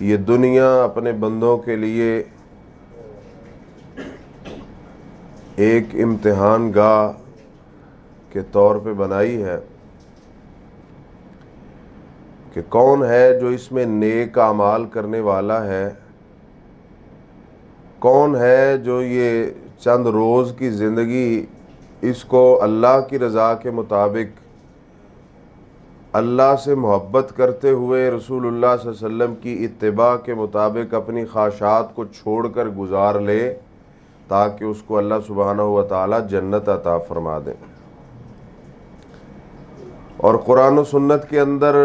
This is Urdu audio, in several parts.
یہ دنیا اپنے بندوں کے لیے ایک امتحان گاہ کے طور پہ بنائی ہے کہ کون ہے جو اس میں نیک اعمال کرنے والا ہے، کون ہے جو یہ چند روز کی زندگی اس کو اللہ کی رضا کے مطابق، اللہ سے محبت کرتے ہوئے رسول اللہ صلی اللہ علیہ وسلم کی اتباع کے مطابق اپنی خواہشات کو چھوڑ کر گزار لے تاکہ اس کو اللہ سبحانہ و تعالی جنت عطا فرما دے۔ اور قرآن و سنت کے اندر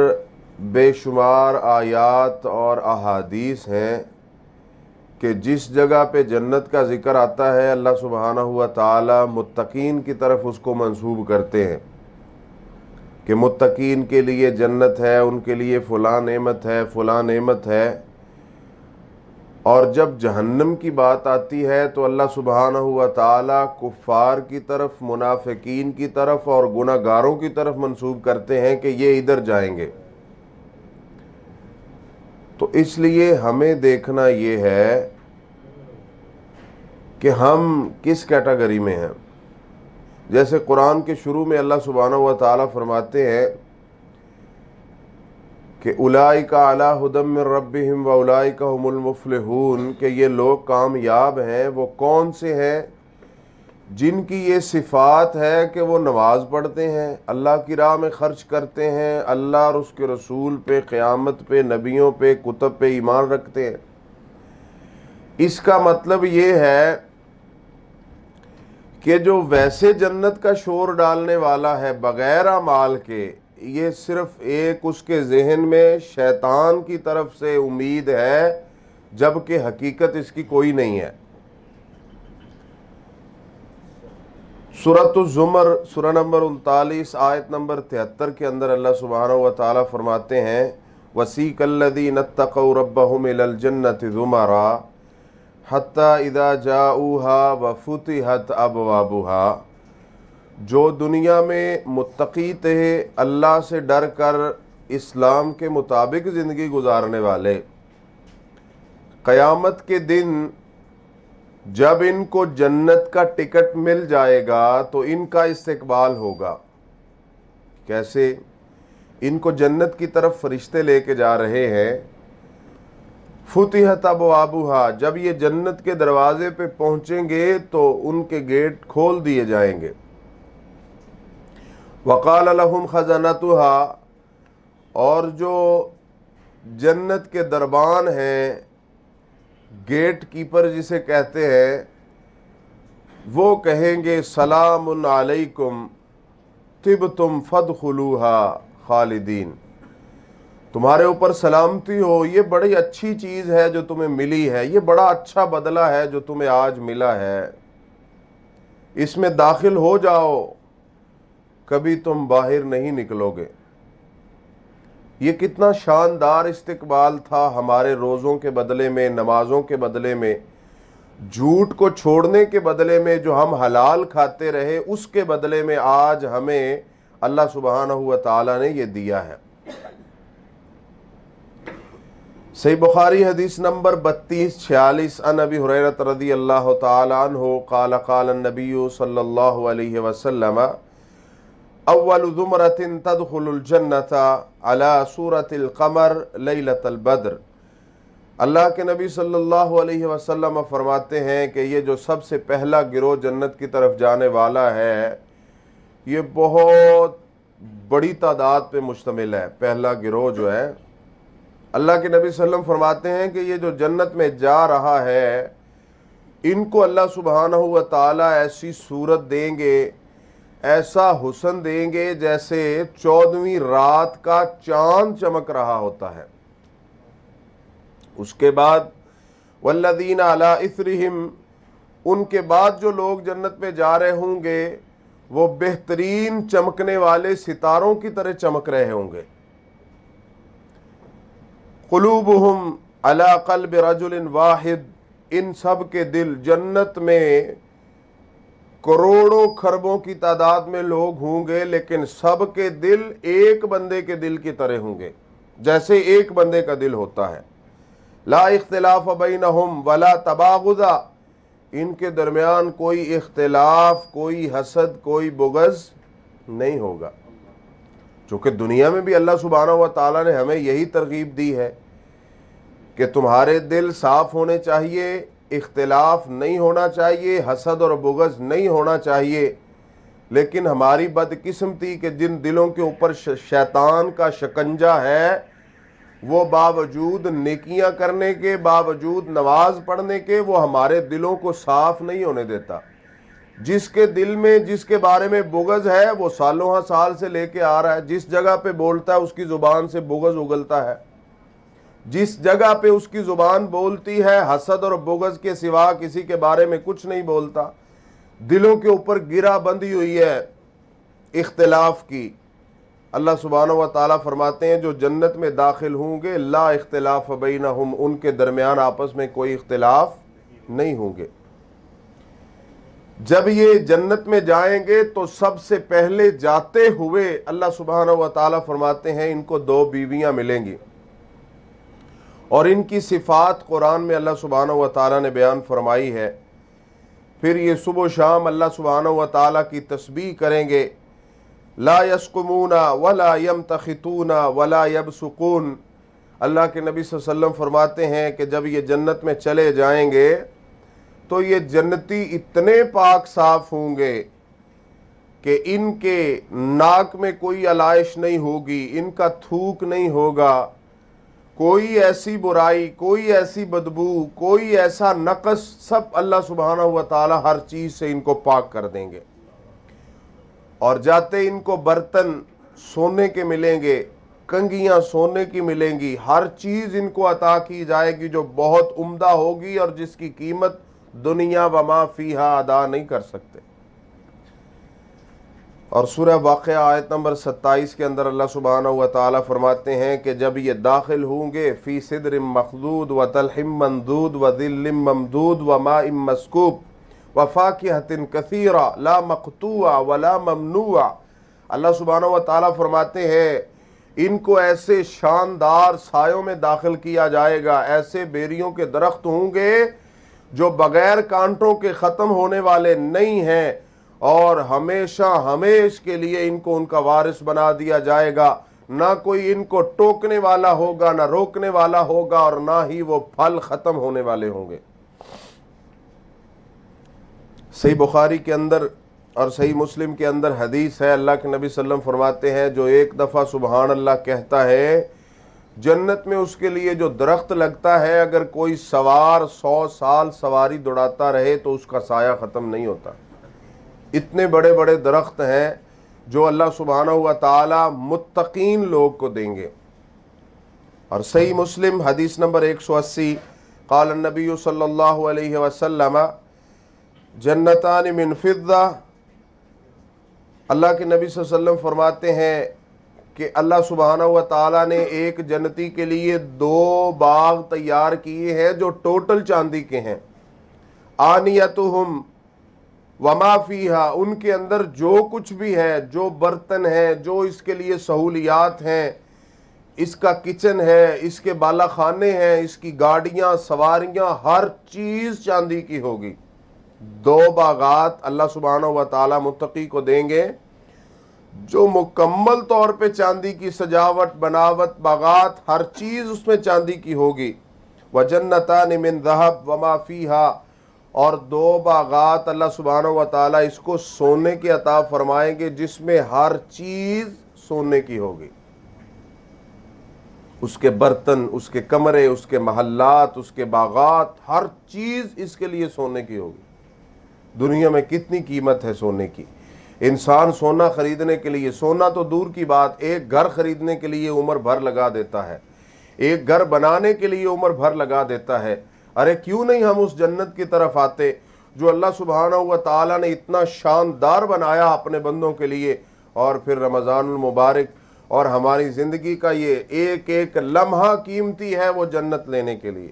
بے شمار آیات اور احادیث ہیں کہ جس جگہ پہ جنت کا ذکر آتا ہے اللہ سبحانہ و تعالی متقین کی طرف اس کو منسوب کرتے ہیں کہ متقین کے لیے جنت ہے، ان کے لیے فلاں نعمت ہے، فلاں نعمت ہے۔ اور جب جہنم کی بات آتی ہے تو اللہ سبحانہ و تعالی کفار کی طرف، منافقین کی طرف اور گناہ گاروں کی طرف منسوب کرتے ہیں کہ یہ ادھر جائیں گے۔ تو اس لیے ہمیں دیکھنا یہ ہے کہ ہم کس کیٹیگری میں ہیں۔ جیسے قرآن کے شروع میں اللہ سبحانہ و تعالی فرماتے ہیں کہ اولئک علی ھدی من ربہم واولئک ھم المفلحون، کہ یہ لوگ کامیاب ہیں۔ وہ کون سے ہیں؟ جن کی یہ صفات ہے کہ وہ نماز پڑھتے ہیں، اللہ کی راہ میں خرچ کرتے ہیں، اللہ اور اس کے رسول پہ، قیامت پہ، نبیوں پہ، کتب پہ ایمان رکھتے ہیں۔ اس کا مطلب یہ ہے کہ جو ویسے جنت کا شور ڈالنے والا ہے بغیر اعمال کے، یہ صرف ایک اس کے ذہن میں شیطان کی طرف سے امید ہے، جبکہ حقیقت اس کی کوئی نہیں ہے۔ سورۃ الزمر سورہ نمبر 39 آیت نمبر 73 کے اندر اللہ سبحانہ و تعالی فرماتے ہیں وَسِيقَ الَّذِينَ اتَّقَوْا رَبَّهُمْ إِلَى الْجَنَّةِ زُمَرًا حَتَّى إِذَا جَاءُوهَا وَفُتِحَتْ أَبْوَابُهَا، جو دنیا میں متقی تھے، اللہ سے ڈر کر اسلام کے مطابق زندگی گزارنے والے، قیامت کے دن جب ان کو جنت کا ٹکٹ مل جائے گا تو ان کا استقبال ہوگا۔ کیسے؟ ان کو جنت کی طرف فرشتے لے کے جا رہے ہیں۔ فتحت ابوابها، جب یہ جنت کے دروازے پہ پہنچیں گے تو ان کے گیٹ کھول دیے جائیں گے۔ وقال لهم خزنتها، اور جو جنت کے دربان ہیں، گیٹ کیپر جسے کہتے ہیں، وہ کہیں گے سلام علیکم طبتم فادخلوها خالدین، تمہارے اوپر سلامتی ہو، یہ بڑی اچھی چیز ہے جو تمہیں ملی ہے، یہ بڑا اچھا بدلہ ہے جو تمہیں آج ملا ہے، اس میں داخل ہو جاؤ، کبھی تم باہر نہیں نکلو گے۔ یہ کتنا شاندار استقبال تھا ہمارے روزوں کے بدلے میں، نمازوں کے بدلے میں، جھوٹ کو چھوڑنے کے بدلے میں، جو ہم حلال کھاتے رہے اس کے بدلے میں آج ہمیں اللہ سبحانہ و تعالی نے یہ دیا ہے۔ صحیح بخاری حدیث نمبر 3246 عن ابی ہریرہ رضی اللہ تعالی عنہ قال قال النبی صلی اللہ علیہ وسلم اول زمرۃ تدخل الجنۃ علی صورۃ القمر لیلۃ البدر۔ اللہ کے نبی صلی اللہ علیہ وسلم فرماتے ہیں کہ یہ جو سب سے پہلا گروہ جنت کی طرف جانے والا ہے، یہ بہت بڑی تعداد پہ مشتمل ہے۔ پہلا گروہ جو ہے، اللہ کے نبی صلی اللہ علیہ وسلم فرماتے ہیں کہ یہ جو جنت میں جا رہا ہے، ان کو اللہ سبحانہ و تعالی ایسی صورت دیں گے، ایسا حسن دیں گے جیسے 14ویں رات کا چاند چمک رہا ہوتا ہے۔ اس کے بعد والذین علی اثرہم، ان کے بعد جو لوگ جنت میں جا رہے ہوں گے وہ بہترین چمکنے والے ستاروں کی طرح چمک رہے ہوں گے۔ قلوبہم علی قلب رجل واحد، ان سب کے دل، جنت میں کروڑوں خربوں کی تعداد میں لوگ ہوں گے لیکن سب کے دل ایک بندے کے دل کی طرح ہوں گے، جیسے ایک بندے کا دل ہوتا ہے۔ لا اختلاف بینہم ولا تباغضا، ان کے درمیان کوئی اختلاف، کوئی حسد، کوئی بغض نہیں ہوگا۔ چونکہ دنیا میں بھی اللہ سبحانہ و تعالیٰ نے ہمیں یہی ترغیب دی ہے کہ تمہارے دل صاف ہونے چاہیے، اختلاف نہیں ہونا چاہیے، حسد اور بغض نہیں ہونا چاہیے، لیکن ہماری بدقسمتی کہ جن دلوں کے اوپر شیطان کا شکنجہ ہے، وہ باوجود نیکیاں کرنے کے، باوجود نماز پڑھنے کے، وہ ہمارے دلوں کو صاف نہیں ہونے دیتا۔ جس کے دل میں جس کے بارے میں بغض ہے، وہ سالوں سال سے لے کے آ رہا ہے، جس جگہ پہ بولتا ہے اس کی زبان سے بغض اگلتا ہے، جس جگہ پہ اس کی زبان بولتی ہے حسد اور بغض کے سوا کسی کے بارے میں کچھ نہیں بولتا۔ دلوں کے اوپر گرہ بندھی ہوئی ہے اختلاف کی۔ اللہ سبحانہ و تعالیٰ فرماتے ہیں جو جنت میں داخل ہوں گے لا اختلاف بینہم، ان کے درمیان آپس میں کوئی اختلاف نہیں ہوں گے۔ جب یہ جنت میں جائیں گے تو سب سے پہلے جاتے ہوئے اللہ سبحانہ و تعالیٰ فرماتے ہیں ان کو 2 بیویاں ملیں گی، اور ان کی صفات قرآن میں اللہ سبحانہ و تعالیٰ نے بیان فرمائی ہے۔ پھر یہ صبح و شام اللہ سبحانہ و تعالیٰ کی تسبیح کریں گے، لا یسقمون ولا یمتخطون ولا یبصقون۔ اللہ کے نبی صلی اللہ علیہ وسلم فرماتے ہیں کہ جب یہ جنت میں چلے جائیں گے تو یہ جنتی اتنے پاک صاف ہوں گے کہ ان کے ناک میں کوئی علائش نہیں ہوگی، ان کا تھوک نہیں ہوگا، کوئی ایسی برائی، کوئی ایسی بدبو، کوئی ایسا نقص، سب اللہ سبحانہ و تعالی ہر چیز سے ان کو پاک کر دیں گے۔ اور جاتے ان کو برتن سونے کے ملیں گے، کنگھیاں سونے کی ملیں گی، ہر چیز ان کو عطا کی جائے گی جو بہت عمدہ ہوگی اور جس کی قیمت دنیا وما فیہا ادا نہیں کر سکتے۔ اور سورہ واقعہ آیت نمبر 27 کے اندر اللہ سبحانہ و تعالی فرماتے ہیں کہ جب یہ داخل ہوں گے فی صدر مخضود و طلح منضود و ظل ممدود و ماء مسکوب و فاکہۃ کثیرہ لا مقطوع ولا ممنوع، اللہ سبحانہ و تعالی فرماتے ہیں ان کو ایسے شاندار سایوں میں داخل کیا جائے گا، ایسے بیریوں کے درخت ہوں گے جو بغیر کانٹوں کے ختم ہونے والے نہیں ہیں، اور ہمیشہ ہمیش کے لیے ان کو ان کا وارث بنا دیا جائے گا، نہ کوئی ان کو ٹوکنے والا ہوگا، نہ روکنے والا ہوگا، اور نہ ہی وہ پھل ختم ہونے والے ہوں گے۔ صحیح بخاری کے اندر اور صحیح مسلم کے اندر حدیث ہے، اللہ کے نبی صلی اللہ علیہ وسلم فرماتے ہیں جو ایک دفعہ سبحان اللہ کہتا ہے، جنت میں اس کے لیے جو درخت لگتا ہے اگر کوئی سوار 100 سال سواری دوڑاتا رہے تو اس کا سایہ ختم نہیں ہوتا۔ اتنے بڑے بڑے درخت ہیں جو اللہ سبحانہ و تعالی متقین لوگ کو دیں گے۔ اور صحیح مسلم حدیث نمبر 180، قال النبی صلی اللہ علیہ وسلم جنتان من فضہ، اللہ کے نبی صلی اللہ علیہ وسلم فرماتے ہیں کہ اللہ سبحانہ و تعالیٰ نے ایک جنتی کے لیے 2 باغ تیار کیے ہیں جو ٹوٹل چاندی کے ہیں، آنیتہم وما فیہا، ان کے اندر جو کچھ بھی ہے، جو برتن ہے، جو اس کے لیے سہولیات ہیں، اس کا کچن ہے، اس کے بالا خانے ہیں، اس کی گاڑیاں، سواریاں، ہر چیز چاندی کی ہوگی۔ 2 باغات اللہ سبحانہ و تعالی متقی کو دیں گے جو مکمل طور پہ چاندی کی سجاوٹ، بناوٹ، باغات، ہر چیز اس میں چاندی کی ہوگی۔ وَجَنَّتَانِ مِن ذَهَبٍ وَمَا فِيهَا، اور 2 باغات اللہ سبحانہ و تعالی اس کو سونے کے عطا فرمائیں گے جس میں ہر چیز سونے کی ہوگی، اس کے برتن، اس کے کمرے، اس کے محلات، اس کے باغات، ہر چیز اس کے لیے سونے کی ہوگی۔ دنیا میں کتنی قیمت ہے سونے کی، انسان سونا خریدنے کے لیے، سونا تو دور کی بات، ایک گھر خریدنے کے لیے عمر بھر لگا دیتا ہے، ایک گھر بنانے کے لیے عمر بھر لگا دیتا ہے۔ ارے کیوں نہیں ہم اس جنت کی طرف آتے جو اللہ سبحانہ و تعالی نے اتنا شاندار بنایا اپنے بندوں کے لیے، اور پھر رمضان المبارک اور ہماری زندگی کا یہ ایک ایک لمحہ قیمتی ہے وہ جنت لینے کے لیے۔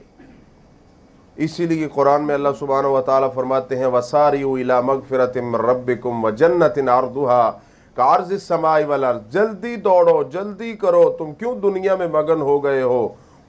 اسی لیے قرآن میں اللہ سبحانہ و تعالی فرماتے ہیں وَسَارِعُوا إِلَىٰ مَغْفِرَةٍ مِّن رَبِّكُمْ وَجَنَّةٍ عَرْضُهَا كَعَرْضِ السَّمَاءِ وَالْأَرْضِ، جلدی دوڑو، جلدی کرو، تم کیوں دنیا میں مگن ہو گئے ہو؟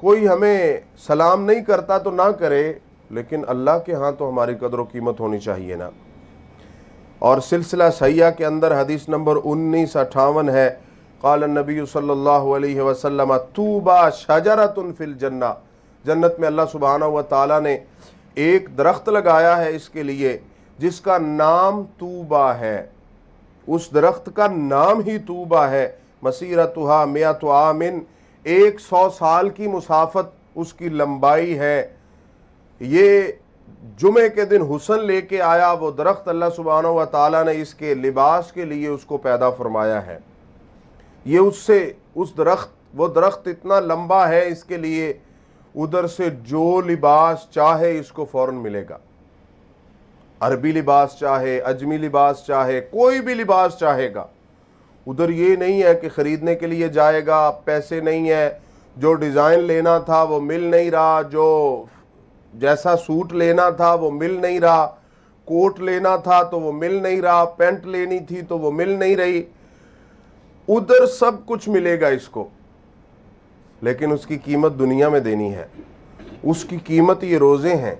کوئی ہمیں سلام نہیں کرتا تو نہ کرے، لیکن اللہ کے ہاں تو ہماری قدر و قیمت ہونی چاہیے نا۔ اور سلسلہ صحیحہ کے اندر حدیث نمبر 1958 ہے، قال النبی صلی اللہ علیہ وسلم طوبی شجرۃ فی الجنہ، جنت میں اللہ سبحانہ و تعالیٰ نے ایک درخت لگایا ہے اس کے لیے جس کا نام طوبیٰ ہے، اس درخت کا نام ہی طوبیٰ ہے، مسیرتھا 100 عام، 100 سال کی مسافت اس کی لمبائی ہے۔ یہ جمعے کے دن حسن لے کے آیا وہ درخت، اللہ سبحانہ و تعالیٰ نے اس کے لباس کے لیے اس کو پیدا فرمایا ہے۔ یہ وہ درخت اتنا لمبا ہے، اس کے لیے ادھر سے جو لباس چاہے اس کو فوراً ملے گا، عربی لباس چاہے، اجمی لباس چاہے، کوئی بھی لباس چاہے گا۔ ادھر یہ نہیں ہے کہ خریدنے کے لیے جائے گا، پیسے نہیں ہے، جو ڈیزائن لینا تھا وہ مل نہیں رہا، جو جیسا سوٹ لینا تھا وہ مل نہیں رہا، کوٹ لینا تھا تو وہ مل نہیں رہا، پینٹ لینی تھی تو وہ مل نہیں رہی۔ ادھر سب کچھ ملے گا اس کو، لیکن اس کی قیمت دنیا میں دینی ہے۔ اس کی قیمت یہ روزے ہیں،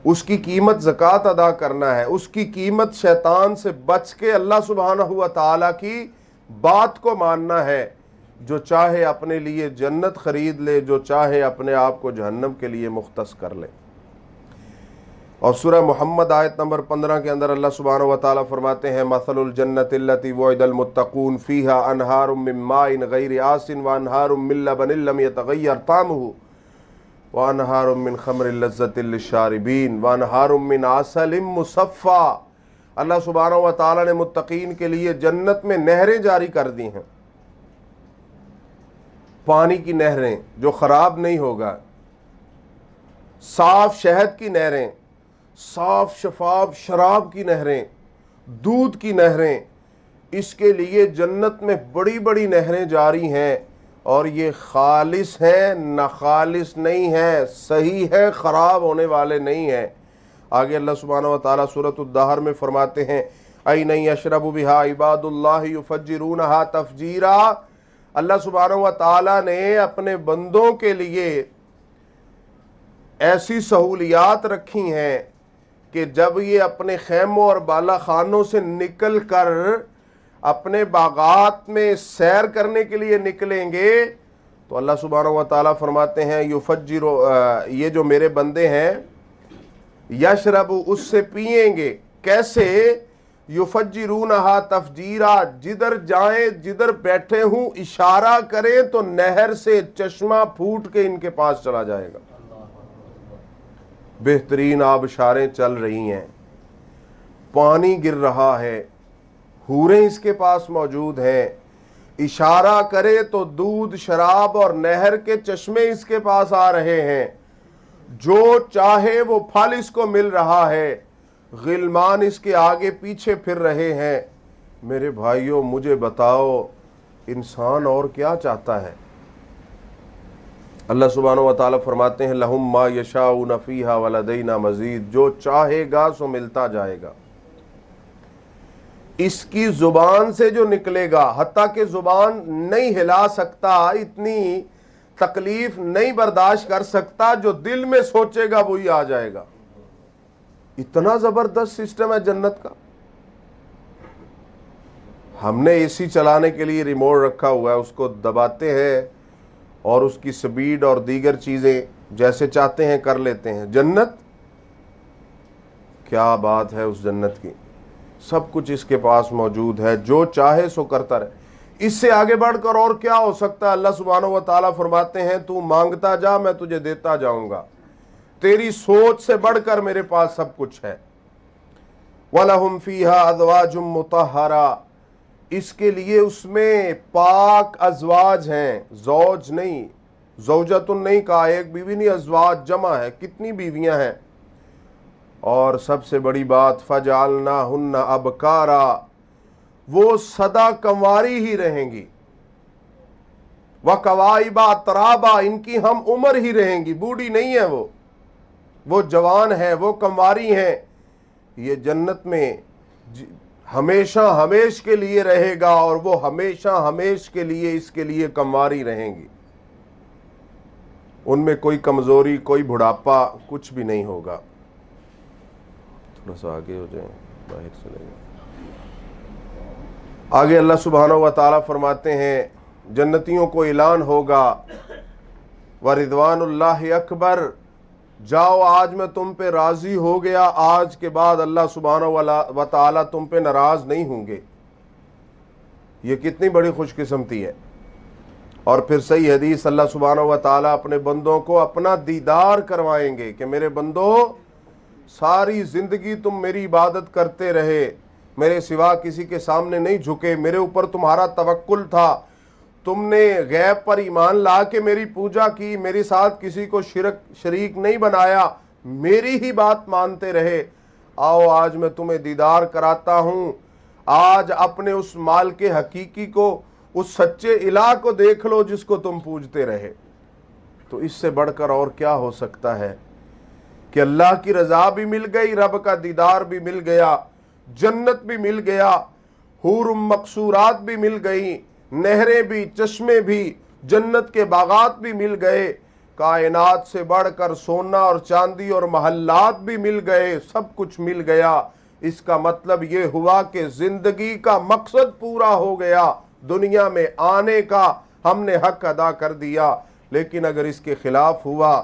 اس کی قیمت زکوٰۃ ادا کرنا ہے، اس کی قیمت شیطان سے بچ کے اللہ سبحانہ و تعالیٰ کی بات کو ماننا ہے۔ جو چاہے اپنے لیے جنت خرید لے، جو چاہے اپنے آپ کو جہنم کے لیے مختص کر لے۔ اور سورہ محمد آیت نمبر 15 کے اندر اللہ سبحانہ و تعالیٰ فرماتے ہیں مثل الجنت التی وعد المتقون فیہا انہار من ماء غیر آسن وانہار من لبن لم یتغیر طعمہ وانہار من خمر لذۃ للشاربین وانہار من عسل مصفی۔ اللہ سبحانہ و تعالیٰ نے متقین کے لیے جنت میں نہریں جاری کر دی ہیں، پانی کی نہریں جو خراب نہیں ہوگا، صاف شہد کی نہریں، صاف شفاف شراب کی نہریں، دودھ کی نہریں، اس کے لیے جنت میں بڑی بڑی نہریں جاری ہیں، اور یہ خالص ہیں، ناخالص نہیں ہیں، صحیح ہے، خراب ہونے والے نہیں ہیں۔ آگے اللہ سبحانہ و تعالیٰ سورۃ الدہر میں فرماتے ہیں عَيْنًا يَشْرَبُ بِهَا عِبَادُ اللَّهِ يُفَجِّرُونَهَا تَفْجِيرًا۔ اللہ سبحانہ و تعالیٰ نے اپنے بندوں کے لیے ایسی سہولیات رکھی ہیں کہ جب یہ اپنے خیموں اور بالا خانوں سے نکل کر اپنے باغات میں سیر کرنے کے لیے نکلیں گے تو اللہ سبحانہ و تعالیٰ فرماتے ہیں یہ جو میرے بندے ہیں یشرب، اس سے پئیں گے، کیسے؟ یفجرونہا تفجیرا، جدھر جائیں، جدھر بیٹھے ہوں اشارہ کریں تو نہر سے چشمہ پھوٹ کے ان کے پاس چلا جائے گا۔ بہترین آبشاریں چل رہی ہیں، پانی گر رہا ہے، حوریں اس کے پاس موجود ہیں، اشارہ کرے تو دودھ، شراب اور نہر کے چشمے اس کے پاس آ رہے ہیں، جو چاہے وہ پھل اس کو مل رہا ہے، غلمان اس کے آگے پیچھے پھر رہے ہیں۔ میرے بھائیوں مجھے بتاؤ انسان اور کیا چاہتا ہے؟ اللہ سبحانہ و تعالیٰ فرماتے ہیں لَهُمْ مَا يَشَاءُونَ فِيهَا وَلَدَيْنَا مَزِيدٌ، جو چاہے گا سو ملتا جائے گا۔ اس کی زبان سے جو نکلے گا، حتیٰ کہ زبان نہیں ہلا سکتا، اتنی تکلیف نہیں برداشت کر سکتا، جو دل میں سوچے گا وہی آ جائے گا۔ اتنا زبردست سسٹم ہے جنت کا۔ ہم نے اے سی چلانے کے لیے ریموٹ رکھا ہوا ہے، اس کو دباتے ہیں اور اس کی سپیڈ اور دیگر چیزیں جیسے چاہتے ہیں کر لیتے ہیں۔ جنت کیا بات ہے اس جنت کی، سب کچھ اس کے پاس موجود ہے، جو چاہے سو کرتا رہے۔ اس سے آگے بڑھ کر اور کیا ہو سکتا ہے؟ اللہ سبحانہ و تعالیٰ فرماتے ہیں تو مانگتا جا، میں تجھے دیتا جاؤں گا، تیری سوچ سے بڑھ کر میرے پاس سب کچھ ہے۔ وَلَهُمْ فِيهَا أَزْوَاجٌ مُطَهَّرَةٌ، اس کے لیے اس میں پاک ازواج ہیں، زوج نہیں، زوجتن نہیں کہا، ایک بیوی نہیں، ازواج جمع ہے، کتنی بیویاں ہیں۔ اور سب سے بڑی بات فَجَعَلْنَاهُنَّ أَبْكَارًا، وہ سدا کنواری ہی رہیں گی، وَكَوَاعِبَ أَتْرَابًا، ان کی ہم عمر ہی رہیں گی، بوڑھی نہیں ہے وہ جوان ہے، وہ کنواری ہیں۔ یہ جنت میں ہمیشہ ہمیش کے لیے رہے گا، اور وہ ہمیشہ ہمیش کے لیے اس کے لیے کنواری رہیں گی۔ ان میں کوئی کمزوری، کوئی بڑھاپا کچھ بھی نہیں ہوگا۔ تھوڑا سا آگے ہو جائیں، باہر چلے جائیں۔ آگے اللہ سبحانہ و تعالیٰ فرماتے ہیں جنتیوں کو اعلان ہوگا وَرِضْوَانُ اللَّهِ اکبر، جاؤ آج میں تم پہ راضی ہو گیا، آج کے بعد اللہ سبحانہ و تعالیٰ تم پہ ناراض نہیں ہوں گے۔ یہ کتنی بڑی خوش قسمتی ہے۔ اور پھر صحیح حدیث، اللہ سبحانہ و تعالیٰ اپنے بندوں کو اپنا دیدار کروائیں گے کہ میرے بندو ساری زندگی تم میری عبادت کرتے رہے، میرے سوا کسی کے سامنے نہیں جھکے، میرے اوپر تمہارا توکل تھا، تم نے غیب پر ایمان لا کے میری پوجا کی، میرے ساتھ کسی کو شریک نہیں بنایا، میری ہی بات مانتے رہے، آؤ آج میں تمہیں دیدار کراتا ہوں، آج اپنے اس مالک حقیقی کو، اس سچے الہ کو دیکھ لو جس کو تم پوجتے رہے۔ تو اس سے بڑھ کر اور کیا ہو سکتا ہے کہ اللہ کی رضا بھی مل گئی، رب کا دیدار بھی مل گیا، جنت بھی مل گیا، حور مقصورات بھی مل گئی، نہریں بھی، چشمے بھی، جنت کے باغات بھی مل گئے، کائنات سے بڑھ کر سونا اور چاندی اور محلات بھی مل گئے، سب کچھ مل گیا۔ اس کا مطلب یہ ہوا کہ زندگی کا مقصد پورا ہو گیا، دنیا میں آنے کا ہم نے حق ادا کر دیا۔ لیکن اگر اس کے خلاف ہوا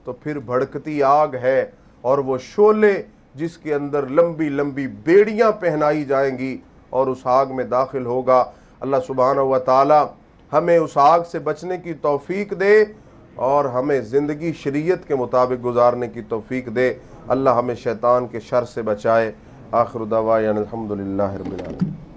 تو پھر بھڑکتی آگ ہے، اور وہ شعلے جس کے اندر لمبی لمبی بیڑیاں پہنائی جائیں گی، اور اس آگ میں داخل ہوگا۔ اللہ سبحانہ و تعالی ہمیں اس آگ سے بچنے کی توفیق دے اور ہمیں زندگی شریعت کے مطابق گزارنے کی توفیق دے۔ اللہ ہمیں شیطان کے شر سے بچائے۔ آخر دعوانا الحمدللہ رب العالمین۔